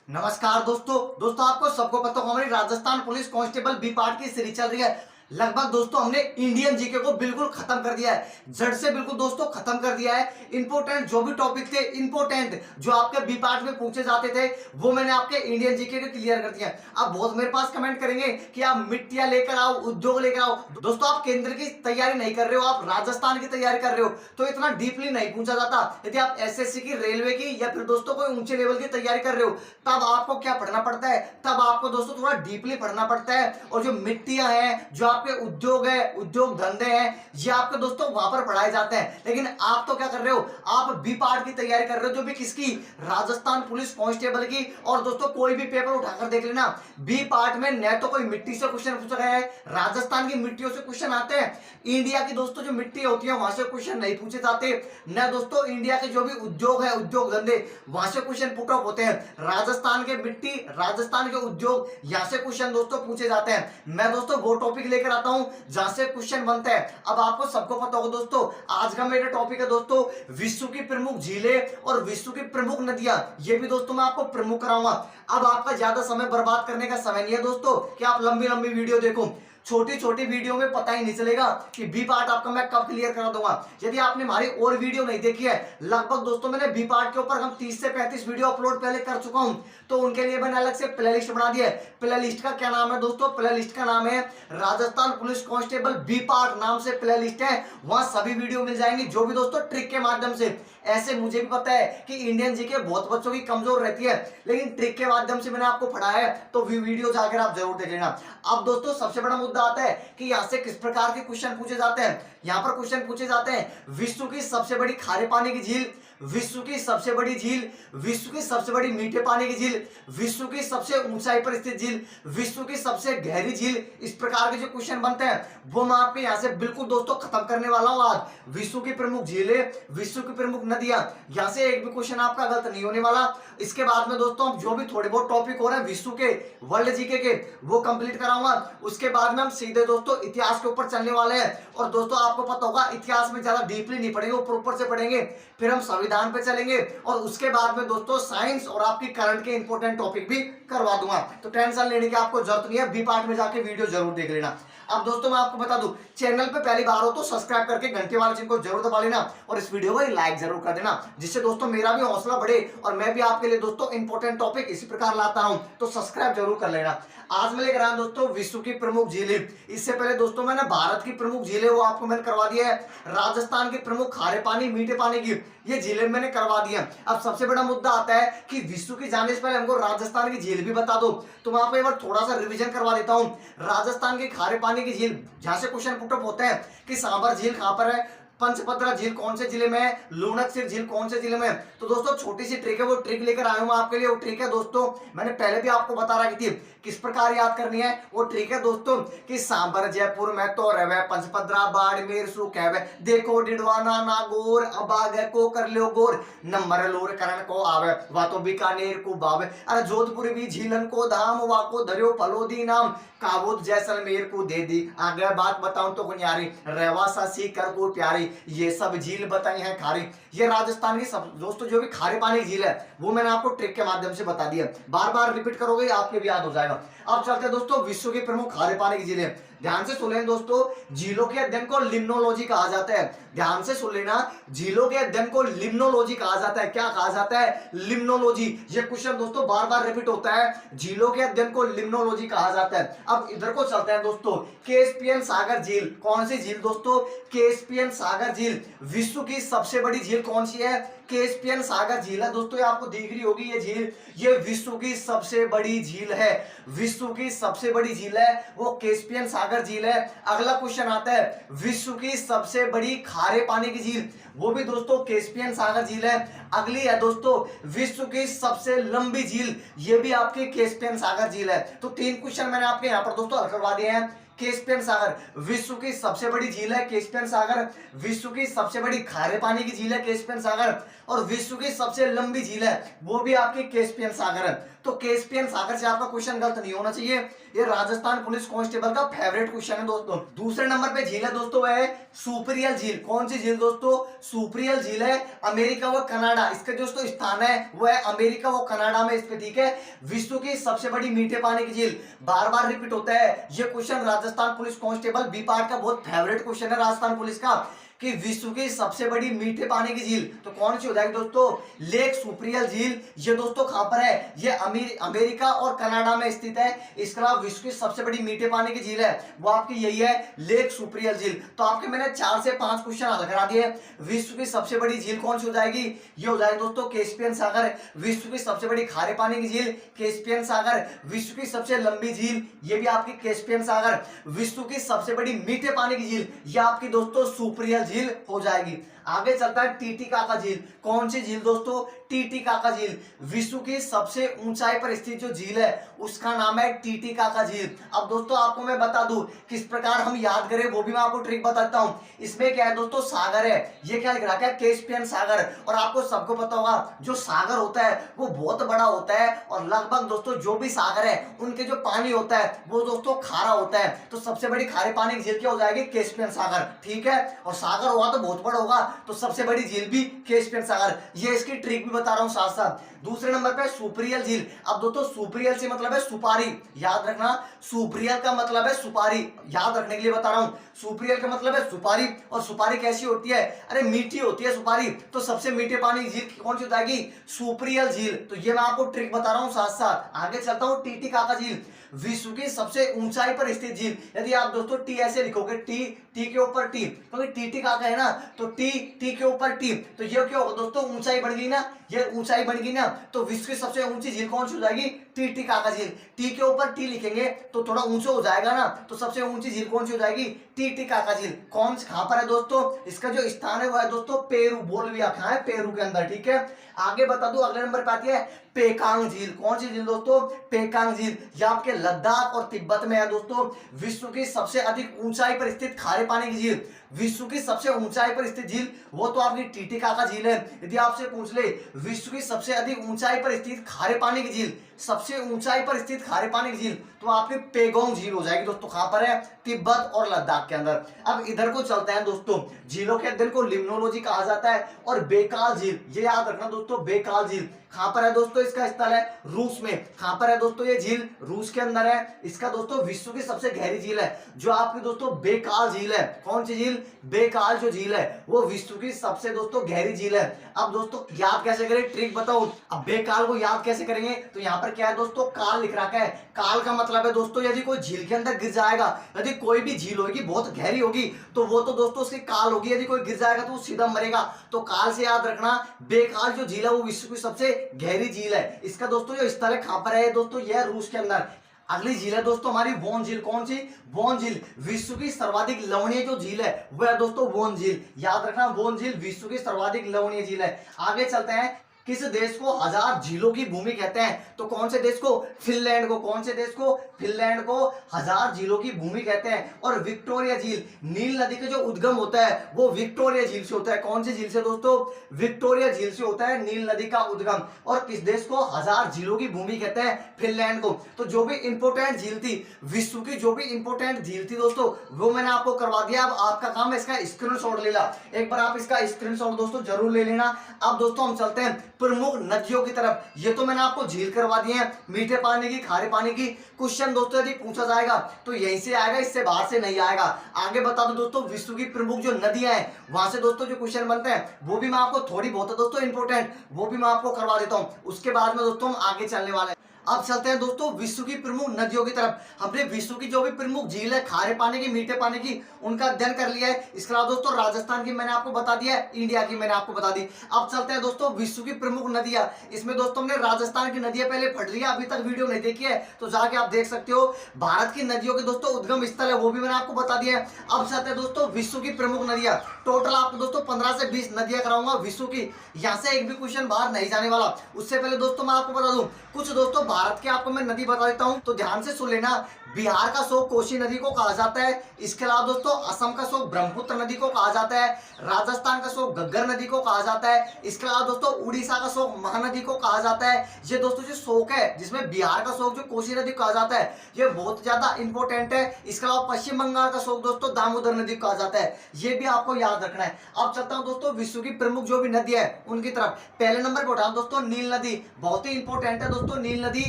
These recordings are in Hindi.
नमस्कार दोस्तों आपको सबको पता होगा हमारी Rajasthan police constable B part की सीरीज चल रही है। लगभग दोस्तों हमने इंडियन जीके को बिल्कुल खत्म कर दिया है, जड़ से बिल्कुल दोस्तों खत्म कर दिया है। इंपोर्टेंट जो भी टॉपिक थे, इंपोर्टेंट जो आपके बी पार्ट में पूछे जाते थे, वो मैंने आपके इंडियन जीके को क्लियर कर दिया। अब बहुत मेरे पास कमेंट करेंगे कि आप मिट्टियां लेकर आओ, उद्योग लेकर आओ। दोस्तों आप केंद्र की तैयारी नहीं कर रहे हो, आप राजस्थान की तैयारी कर रहे हो, तो इतना डीपली नहीं पूछा जाता। यदि आप एसएससी की, रेलवे की या फिर दोस्तों कोई ऊंचे लेवल की तैयारी कर रहे हो, तब आपको क्या पढ़ना पड़ता है, तब आपको दोस्तों थोड़ा डीपली पढ़ना पड़ता है। और जो मिट्टियां हैं, जो आपके उद्योग है, उद्योग धंधे हैं, ये आपके दोस्तों वहां पर पढ़ाए जाते हैं। लेकिन आप तो क्या कर रहे हो, आप बी पार्ट की तैयारी कर रहे हो, जो भी किसकी, राजस्थान पुलिस कांस्टेबल की। और दोस्तों कोई भी पेपर उठाकर देख लेना, बी पार्ट में न तो कोई मिट्टी से क्वेश्चन पूछा गया है, राजस्थान की मिट्टियों से क्वेश्चन आते हैं। इंडिया की दोस्तों जो मिट्टी होती है वहां से क्वेश्चन नहीं पूछे जाते, न दोस्तों इंडिया के जो भी उद्योग है, उद्योग धंधे, वहां से क्वेश्चन पुट अप होते हैं। राजस्थान के मिट्टी, राजस्थान के उद्योग, यहां से क्वेश्चन दोस्तों पूछे जाते हैं। मैं दोस्तों वो टॉपिक लेकर आता हूं जहां से क्वेश्चन बनता है। अब आपको सबको पता होगा दोस्तों, आज का मेरा टॉपिक है दोस्तों विश्व की प्रमुख झीलें और विश्व की प्रमुख नदियां। ये भी दोस्तों मैं आपको प्रमुख कराऊंगा। अब आपका ज्यादा समय बर्बाद करने का समय नहीं है दोस्तों कि आप लंबी लंबी वीडियो देखो। छोटी छोटी वीडियो में पता ही नहीं चलेगा कि बी पार्ट आपका मैं कब क्लियर करा दूंगा। यदि आपने हमारी और वीडियो नहीं देखी है, लगभग दोस्तों मैंने बी पार्ट के ऊपर हम 30 से 35 वीडियो अपलोड पहले कर चुका हूं, तो उनके लिए मैंने अलग से प्लेलिस्ट बना दिया है। प्लेलिस्ट का क्या नाम है दोस्तों, प्लेलिस्ट का नाम है Rajasthan police constable B part नाम से प्लेलिस्ट है। वहां सभी वीडियो मिल जाएंगी, जो भी दोस्तों ट्रिक के माध्यम से, ऐसे मुझे भी पता है कि इंडियन जीके बहुत बच्चों की कमजोर रहती है, लेकिन ट्रिक के माध्यम से मैंने आपको पढ़ाया है, तो वीडियो जाकर आप जरूर देख लेना। अब दोस्तों सबसे बड़ा मुद्दा आता है कि यहां से किस प्रकार के क्वेश्चन पूछे जाते हैं। यहां पर क्वेश्चन पूछे जाते हैं विश्व की सबसे बड़ी खारे पानी की झील, विश्व की सबसे बड़ी झील, विश्व की सबसे बड़ी मीठे पानी की झील, विश्व की सबसे ऊंचाई पर स्थित झील, विश्व की सबसे गहरी झील। इस प्रकार के जो क्वेश्चन बनते हैं वो मैं आपके यहां से बिल्कुल दोस्तों खत्म करने वाला हूं आज। विश्व की प्रमुख झीलें, विश्व की प्रमुख नदियां, यहां से एक भी क्वेश्चन आपका गलत नहीं होने वाला। इसके बाद में दोस्तों हम जो भी थोड़े बहुत टॉपिक हो रहे हैं विश्व के, वर्ल्ड जीके के, वो कंप्लीट कराऊंगा। उसके बाद में हम सीधे दोस्तों इतिहास के ऊपर चलने वाले हैं। और दोस्तों आपको पता होगा इतिहास में ज्यादा डीपली नहीं पढ़ेंगे, वो ऊपर से पढ़ेंगे, फिर हम संविधान पे चलेंगे, और उसके बाद में दोस्तों साइंस और आपकी करंट के इंपॉर्टेंट टॉपिक भी करवा दूंगा। तो टेंशन लेने की आपको जरूरत नहीं है, बी पार्ट में जाके वीडियो जरूर देख लेना। अब दोस्तों मैं आपको बता दूं, चैनल पे पहली बार हो तो सब्सक्राइब करके घंटे वाले चिन्ह को जरूर दबा लेना, और इस वीडियो को लाइक जरूर कर देना, जिससे दोस्तों मेरा भी हौसला बढ़े और मैं भी आपके लिए दोस्तों इंपॉर्टेंट टॉपिक इसी प्रकार लाता हूं। तो सब्सक्राइब जरूर कर लेना। आज मैं लेकर आया दोस्तों विश्व की प्रमुख झीलें। इससे पहले दोस्तों मैंने भारत की प्रमुख झीलें वो आपको मैंने करवा दिया है, राजस्थान की प्रमुख खारे पानी, मीठे पानी की ये झीलें मैंने करवा दी है। अब सबसे बड़ा मुद्दा आता है कि विश्व की जाने से पहले हमको राजस्थान की झील भी बता दो, तो मैं आपको एक बार थोड़ा सा रिवीजन करवा देता हूं। राजस्थान की खारे पानी की झील, जहां से क्वेश्चन पुटअप होते हैं कि सांबर झील कहां पर है, पंचपत्रा झील कौन से जिले में है, लूणकसिर झील कौन से जिले में है। तो दोस्तों छोटी सी ट्रिक है, वो ट्रिक लेकर आया हूं आपके लिए। वो ट्रिक है दोस्तों, मैंने पहले भी आपको बता रखी थी किस प्रकार याद करनी है। वो ट्रिक है दोस्तों कि सांबर जयपुर में तो रहे, पंचपत्रा बाड़मेर सुख है, देखो डिडवाना नागौर अबाग को कर लो गोर, नंबर लोर करण को आवे, वा तो बीकानेर को बावे, अरे जोधपुर भी झीलन को धाम, वा को धरियो फलोदी नाम, काबूत जैसलमेर को दे दी। आगे बात बताऊं तो गुनियारी, रेवासा सीकर को प्यारी, ये सब झील बताई हैं खारी। ये राजस्थान की सब दोस्तों जो भी खारे पानी की झील है वो मैंने आपको ट्रिक के माध्यम से बता दिया। बार बार रिपीट करोगे आपके भी याद हो जाएगा। अब चलते हैं दोस्तों विश्व की प्रमुख खारे पानी की झीलें। ध्यान से सुन लेना दोस्तों, झीलों के अध्ययन को लिम्नोलॉजी कहा जाता है। ध्यान से सुन लेना, झीलों के अध्ययन को लिम्नोलॉजी कहा जाता है। क्या कहा जाता है, लिम्नोलॉजी। ये क्वेश्चन दोस्तों बार बार रिपीट होता है, झीलों के अध्ययन को लिम्नोलॉजी कहा जाता है। अब इधर को चलते हैं दोस्तों, कैस्पियन सागर झील। कौन सी झील दोस्तों, कैस्पियन सागर झील। विश्व की सबसे बड़ी झील कौन सी है, कैस्पियन सागर झील है दोस्तों। ये आपको दिख रही होगी ये झील, ये विश्व की सबसे बड़ी झील है। विश्व की सबसे बड़ी झील है वो कैस्पियन सागर झील है। अगला क्वेश्चन आता है विश्व की सबसे बड़ी खारे पानी की झील, वो भी दोस्तों कैस्पियन सागर झील है। अगली है दोस्तों विश्व की सबसे लंबी झील, ये भी आपकी कैस्पियन सागर झील है। तो तीन क्वेश्चन मैंने आपके यहां पर दोस्तों हल करवा दिए हैं। कैस्पियन सागर विश्व की सबसे बड़ी झील है कैस्पियन सागर, विश्व की सबसे बड़ी खारे पानी की झील है कैस्पियन सागर, और विश्व की सबसे लंबी झील है वो भी आपकी कैस्पियन सागर है। तो कैस्पियन सागर से आपका क्वेश्चन गलत नहीं होना चाहिए, ये राजस्थान पुलिस कांस्टेबल का फेवरेट क्वेश्चन है दोस्तों। दूसरे नंबर पे झील है दोस्तों वह है सुपरियल झील। कौन सी झील दोस्तों? सुपरियल झील है अमेरिका व कनाडा, इसका दोस्तों स्थान है वो है अमेरिका व कनाडा में इसके, ठीक है। विश्व की सबसे बड़ी मीठे पानी की झील, बार बार रिपीट होता है ये question, Rajasthan police constable B part का बहुत फेवरेट क्वेश्चन है राजस्थान पुलिस का, कि विश्व की सबसे बड़ी मीठे पानी की झील तो कौन सी हो जाएगी दोस्तों? लेक सुपरियल झील। ये दोस्तों कहां पर है? ये अमेरिका और कनाडा में स्थित है। इसके अलावा विश्व की सबसे बड़ी मीठे पानी की झील है वो आपकी यही है लेक सुपरियल झील। तो आपके मैंने 4 से 5 क्वेश्चन हल करा दिए। विश्व की सबसे बड़ी झील कौन सी हो जाएगी? ये हो जाएगी दोस्तों कैस्पियन सागर। विश्व की सबसे बड़ी खारे पानी की झील कैस्पियन सागर। विश्व की सबसे लंबी झील ये भी आपकी कैस्पियन सागर। विश्व की सबसे बड़ी मीठे पानी की झील ये आपकी दोस्तों सुपरियल झील हो जाएगी। आगे चलता है टीटीकाका झील। कौन सी झील दोस्तों? टीटीकाका झील। विश्व की सबसे ऊंचाई पर स्थित जो झील है उसका नाम है टीटीकाका झील। अब दोस्तों आपको मैं बता दूं किस प्रकार हम याद करें वो भी मैं आपको ट्रिक बताता हूं। इसमें क्या है दोस्तों? सागर है, ये क्या लिख रखा है? कैस्पियन सागर। और आपको सबको पता होगा जो सागर होता है वो बहुत बड़ा होता है, और लगभग दोस्तों जो भी सागर है उनके जो पानी होता है वो दोस्तों खारा होता है। तो सबसे बड़ी खारे पानी की झील क्या हो जाएगी? कैस्पियन सागर, ठीक है। और सागर होगा तो बहुत बड़ा होगा, तो सबसे बड़ी झील भी कैस्पियन सागर। ये इसकी ट्रिक भी बता रहा हूं साथ साथ। दूसरे नंबर पे सुपरियल झील। अब दोस्तों सुपरियल से मतलब है सुपारी, याद रखना। सुपरियल का मतलब है सुपारी, याद रखने के लिए बता रहा हूं। सुपरियल का मतलब है सुपारी, और सुपारी कैसी होती है? अरे मीठी होती है सुपारी। तो सबसे मीठे पानी की झील कौन सी हो जाएगी? सुपरियल झील। तो ये मैं आपको ट्रिक बता रहा हूं साथ साथ। आगे चलता हूं टीटीकाका झील। विश्व की सबसे ऊंचाई पर स्थित झील। यदि आप दोस्तों टी ऐसे लिखोगे, टी के ऊपर टी, क्योंकि टीटीकाका है ना, तो टी के ऊपर टी, तो ये क्या होगा दोस्तों? ऊंचाई बढ़ गई ना, ये ऊंचाई बढ़ गई ना। तो विश्व की सबसे ऊंची झील कौन सी हो जाएगी? टीटीकाका झील। टी के ऊपर टी लिखेंगे तो थोड़ा ऊंचा हो जाएगा ना, तो सबसे ऊंची झील कौन सी हो जाएगी? टीटीकाका झील। कहां पर है दोस्तों? इसका जो स्थान है वो है दोस्तों पेरू, बोलिविया कहां है? पेरू के अंदर, ठीक है। आगे बता दूं अगले नंबर पे आती है पेकांग झील। कौन सी झील दोस्तों? पेकांग झील। यह आपके लद्दाख और तिब्बत में है दोस्तों। विश्व की सबसे अधिक ऊंचाई पर स्थित खारे पानी की झील, विश्व की सबसे ऊंचाई पर स्थित झील वो तो आपकी टीटीकाका झील है। यदि आपसे पूछ ले विश्व की सबसे अधिक ऊंचाई पर स्थित खारे पानी की झील, सबसे ऊंचाई पर स्थित खारे पानी की झील, तो आपकी पेगोंग झील हो जाएगी दोस्तों। कहां पर है? तिब्बत और लद्दाख के अंदर। अब इधर को चलते हैं दोस्तों। झीलों के अध्ययन को लिम्नोलॉजी कहा जाता है। और बेकाल झील, ये याद रखना दोस्तों, बेकाल झील कहां पर है दोस्तों? इसका स्थल है रूस में। कहां पर है दोस्तों? ये झील रूस के अंदर है। इसका दोस्तों विश्व की सबसे गहरी झील है जो आपकी दोस्तों बेकाल झील है। कौन सी झील? बेकाल जो झील है वो विश्व की सबसे दोस्तों गहरी झील है। अब दोस्तों याद कैसे करें? ट्रिक बताओ। अब बेकाल को याद कैसे करेंगे? तो यहाँ पर क्या है दोस्तों? काल लिख रखा है। काल का मतलब है दोस्तों यदि कोई झील के अंदर गिर जाएगा, यदि कोई भी झील होगी बहुत गहरी होगी तो वो तो दोस्तों उसकी काल होगी। यदि कोई गिर जाएगा तो वो सीधा मरेगा। तो काल से याद रखना बेकाल जो झील है वो विश्व की सबसे गहरी झील है। इसका दोस्तों जो स्थल है कहां पर है दोस्तों? यह रूस के अंदर। अगली झील है दोस्तों हमारी वोन झील। कौन सी? वोन झील। विश्व की सर्वाधिक लवणीय जो झील है वह है दोस्तों वोन झील। याद रखना वोन झील विश्व की सर्वाधिक लवणीय झील है। आगे चलते हैं। किस देश को 1000 झीलों की भूमि कहते हैं? तो कौन से देश को? फिनलैंड को। कौन से देश को? फिनलैंड को 1000 झीलों की भूमि कहते हैं। और विक्टोरिया झील, नील नदी का जो उद्गम होता है वो विक्टोरिया झील से होता है। कौन सी झील से दोस्तों? विक्टोरिया झील से होता है नील नदी का उद्गम। और किस देश को 1000 झीलों की भूमि कहते हैं? फिनलैंड को। तो जो भी इंपोर्टेंट झील थी, विश्व की जो भी इंपोर्टेंट झील थी दोस्तों वो मैंने आपको करवा दिया। अब आपका काम है इसका स्क्रीनशॉट लेना। एक बार आप इसका स्क्रीनशॉट दोस्तों जरूर ले लेना। अब दोस्तों हम चलते हैं प्रमुख नदियों की तरफ। ये तो मैंने आपको झील करवा दी है, मीठे पानी की, खारे पानी की। क्वेश्चन दोस्तों यदि पूछा जाएगा तो यहीं से आएगा, इससे बाहर से नहीं आएगा। आगे बता दो दोस्तों विश्व की प्रमुख जो नदियां हैं वहां से दोस्तों जो क्वेश्चन बनते हैं वो भी मैं आपको थोड़ी बहुत है दोस्तों इंपोर्टेंट वो भी मैं आपको करवा देता हूं। उसके बाद में दोस्तों हम आगे चलने वाले हैं। अब चलते हैं दोस्तों विश्व की प्रमुख नदियों की तरफ। हमने विश्व की जो भी प्रमुख झील है, खारे पानी की, मीठे पानी की, उनका अध्ययन कर लिया है। इसके अलावा दोस्तों राजस्थान की मैंने आपको बता दिया है, इंडिया की मैंने आपको बता दी। अब चलते हैं दोस्तों विश्व की प्रमुख नदियां। इसमें दोस्तों हमने राजस्थान की नदियां पहले पढ़ लिया, अभी तक वीडियो नहीं देखी है तो जाके आप देख सकते हो। भारत की नदियों के दोस्तों उद्गम स्थल है वो भी मैंने आपको बता दिया है। अब चलते हैं दोस्तों विश्व की प्रमुख नदियां। टोटल आपको दोस्तों 15 से 20 नदियां कराऊंगा विश्व की। यहाँ से एक भी क्वेश्चन बाहर नहीं जाने वाला। उससे पहले दोस्तों मैं आपको बता दूं कुछ दोस्तों भारत के आपको मैं नदी बता देता हूं तो ध्यान से सुन लेना। बिहार का शोक कोसी नदी को कहा जाता है। इसके अलावा दोस्तों असम का शोक ब्रह्मपुत्र नदी को कहा जाता है। राजस्थान का शोक घग्गर नदी को कहा जाता है। इसके अलावा दोस्तों उड़ीसा का शोक महानदी को कहा जाता है। ये दोस्तों जो शोक है जिसमें बिहार का शोक जो कोसी नदी को कहा जाता है ये बहुत ज्यादा इंपॉर्टेंट है। इसके अलावा पश्चिम बंगाल का शोक दोस्तों दामोदर नदी को कहा जाता है। ये भी आपको याद रखना है। अब चलता हूं दोस्तों विश्व की प्रमुख जो भी नदी है उनकी तरफ। पहले नंबर पर उठा दोस्तों नील नदी, बहुत ही इंपॉर्टेंट है दोस्तों नील नदी।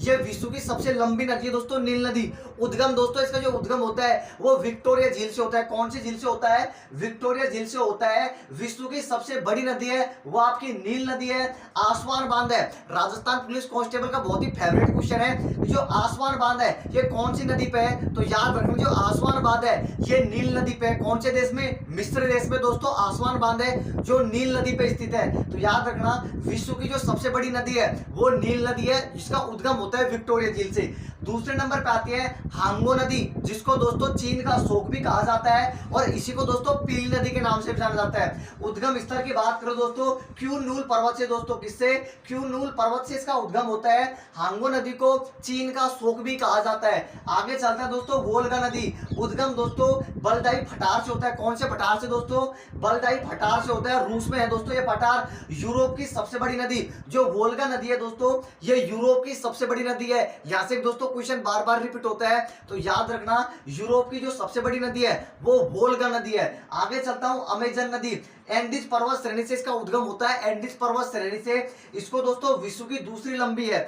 ये विश्व की सबसे लंबी नदी है दोस्तों नील नदी। उद्गम दोस्तों इसका जो उद्गम होता है वो विक्टोरिया झील से होता है। कौन सी झील से होता है? विक्टोरिया झील से होता है। विश्व की सबसे बड़ी नदी है वो आपकी नील नदी है। आसवान बांध है, राजस्थान पुलिस कांस्टेबल का बहुत ही फेवरेट क्वेश्चन है। जो आसवान बांध है ये कौन सी नदी पे है? तो याद रखना जो आसवान बांध है ये नील नदी पे है। कौन से देश में? मिस्र देश में दोस्तों आसवान बांध है जो नील नदी पे स्थित है। तो याद रखना विश्व की जो सबसे बड़ी नदी है वो नील नदी है जिसका उद्गम होता है विक्टोरिया झील से। दूसरे नंबर पे आती है हांगो नदी, जिसको दोस्तों चीन का शोक भी कहा जाता है और इसी को दोस्तों पीली नदी के नाम से भी जाना जाता है। उद्गम स्थल की बात करो दोस्तों क्यूनूल पर्वत से। दोस्तों किससे? क्यूनूल पर्वत से इसका उद्गम होता है। हांगो नदी को चीन का शोक भी कहा जाता है। आगे चलता है दोस्तों वोल्गा नदी। उद्गम दोस्तों बलदाई पठार से होता है। कौन से पठार से दोस्तों? बलदाई पठार से होता है। रूस में है दोस्तों ये पठार। यूरोप की सबसे बड़ी नदी जो वोल्गा नदी है दोस्तों ये यूरोप की सबसे बड़ी नदी है। यहां से दोस्तों क्वेश्चन बार बार रिपीट होता है तो याद रखना यूरोप की जो सबसे बड़ी नदी है वो वोल्गा नदी है। आगे चलता हूं अमेजन नदी। एंडीज पर्वत श्रेणी से इसका उद्गम होता है। एंडीज पर्वत श्रेणी से। इसको दोस्तों विश्व की दूसरी लंबी है।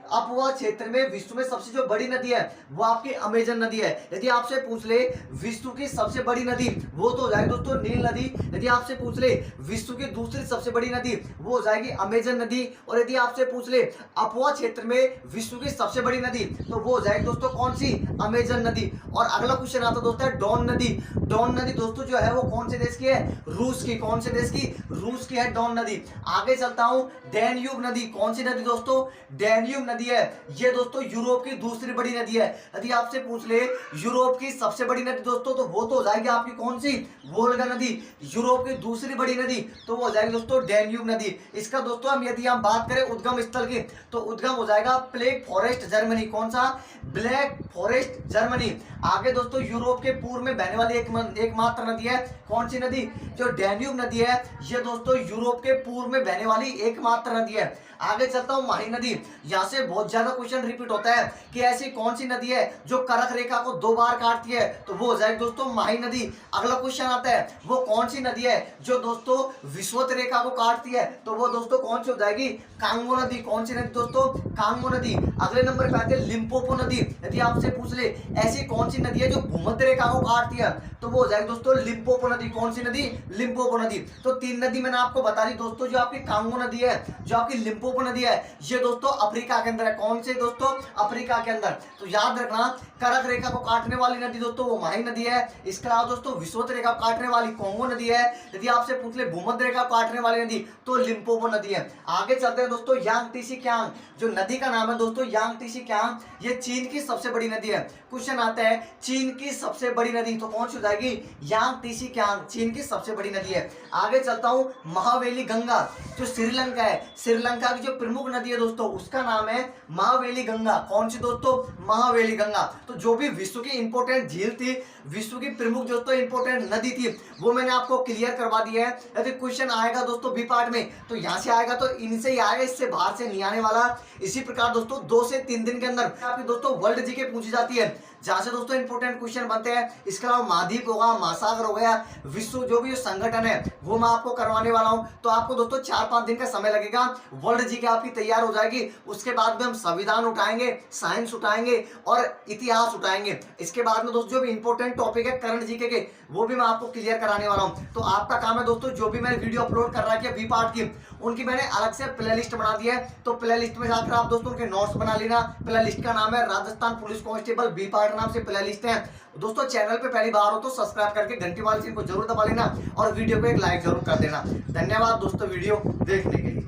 अपवा क्षेत्र में विश्व में सबसे जो बड़ी नदी है वो आपकी अमेजन नदी है। यदि आपसे पूछ ले विश्व की सबसे बड़ी नदी वो तो हो जाएगी दोस्तों नील नदी। यदि आपसे पूछ ले विश्व की दूसरी सबसे बड़ी नदी वो हो जाएगी अमेजन नदी। और यदि आपसे पूछ ले अपवा क्षेत्र में विश्व की सबसे बड़ी नदी तो वो हो जाएगी दोस्तों कौन सी? अमेजन नदी। और अगला क्वेश्चन आता दोस्तों है डॉन नदी। डॉन नदी दोस्तों जो है वो कौन से देश की है? रूस की। कौन से देश की? रूस की है डॉन नदी। आगे चलता हूं डैन्यूब नदी। कौन सी नदी दोस्तों? डैन्यूब नदी है। ये दोस्तों यूरोप की दूसरी बड़ी नदी है। यदि आपसे पूछ ले यूरोप की सबसे बड़ी नदी दोस्तों तो वो तो हो जाएगी आपकी कौन सी? वोल्गा नदी। यूरोप की दूसरी बड़ी नदी तो वो हो जाएगी दोस्तों डैन्यूब नदी। इसका दोस्तों यदि हम बात करें उद्गम स्थल की तो उद्गम हो जाएगा ब्लैक फॉरेस्ट जर्मनी। कौन सा? Black forest Germany. आगे दोस्तों यूरोप के पूर्व में बहने वाली एकमात्र नदी है। कौन सी नदी? जो डैन्यूब नदी है ये दोस्तों यूरोप के पूर्व में बहने वाली एकमात्र नदी है। आगे चलता हूं माही नदी। यहां से बहुत ज्यादा क्वेश्चन रिपीट होता है कि ऐसी कौन सी नदी है जो कर्क रेखा को 2 बार काटती है तो वो हो जाएगी दोस्तों माही नदी। अगला क्वेश्चन आता है वो कौन सी नदी है जो दोस्तों विषुवत रेखा को काटती है तो वो दोस्तों कौन सी हो जाएगी? कांगो नदी। कौन सी नदी दोस्तों? कांगो नदी। अगले नंबर पे आती है लिम्पोपो नदी। यदि आपसे पूछ ले ऐसी कौन सी नदी है जो भूमध्य रेखा को काटती है तो वो हो जाएगी दोस्तों लिम्पोपो नदी। कौन सी नदी? लिम्पोपो नदी। तो 3 नदी मैंने आपको बता दी दोस्तों। जो आपकी कांगो नदी है, जो आपकी लिम्पोपो नदी है ये दोस्तों अफ्रीका के अंदर है। कौन से दोस्तों? अफ्रीका के अंदर। तो याद रखना कर्क रेखा को काटने वाली नदी दोस्तों वो माही नदी है। इसके अलावा दोस्तों विषुवत रेखा को काटने वाली कांगो नदी है। यदि आपसे पूछ ले भूमध्य रेखा को काटने वाली नदी तो लिम्पोपो नदी है। आगे चलते हैं दोस्तों यांगटीसी क्यांग। जो नदी का नाम है दोस्तों यांगटीसी क्यांग ये चीन की सबसे बड़ी नदी है। क्वेश्चन आता है चीन की सबसे बड़ी नदी तो कौन सी हो जाएगी? यांगटीसी क्यांग चीन की सबसे बड़ी नदी है। आगे चलता हूं महावेली गंगा। जो श्रीलंका है, श्रीलंका की जो प्रमुख नदी है दोस्तों उसका नाम है महावेली गंगा। कौन सी दोस्तों? महावेली गंगा। तो जो भी विश्व की इंपॉर्टेंट झील थी, विश्व की प्रमुख दोस्तों इंपॉर्टेंट नदी थी वो मैंने आपको क्लियर करवा दी है। यदि क्वेश्चन आएगा दोस्तों बी पार्ट में तो यहाँ से आएगा तो इनसे ही आएगा, इससे बाहर से नहीं आने वाला। इसी प्रकार दोस्तों 2 से 3 दिन के अंदर आपकी दोस्तों वर्ल्ड जीके पूछी जाती है जहां से दोस्तों इंपॉर्टेंट क्वेश्चन बनते हैं। इसके अलावा महाद्वीप होगा, महासागर हो गया, विश्व जो भी संगठन है वो मैं आपको करवाने वाला हूं। तो आपको दोस्तों 4-5 दिन का समय लगेगा। वर्ल्ड जीके आपकी तैयार हो जाएगी। उसके बाद में हम संविधान उठाएंगे, साइंस उठाएंगे और इतिहास उठाएंगे। इसके बाद में दोस्तों जो भी इंपॉर्टेंट टॉपिक है करंट जीके के वो भी मैं आपको क्लियर कराने वाला हूं। तो आपका काम है दोस्तों जो भी मैंने वीडियो अपलोड कर रखी है बी पार्ट की उनकी मैंने अलग से प्लेलिस्ट बना दी है। तो प्लेलिस्ट में जाकर आप दोस्तों उनके नोट्स बना लेना। प्लेलिस्ट का नाम है Rajasthan police constable B part नाम से प्लेलिस्ट है। दोस्तों चैनल पे पहली बार हो तो सब्सक्राइब करके घंटी वाली चिन्ह को जरूर दबा लेना और वीडियो को एक लाइक जरूर कर देना। धन्यवाद दोस्तों वीडियो देखने के लिए।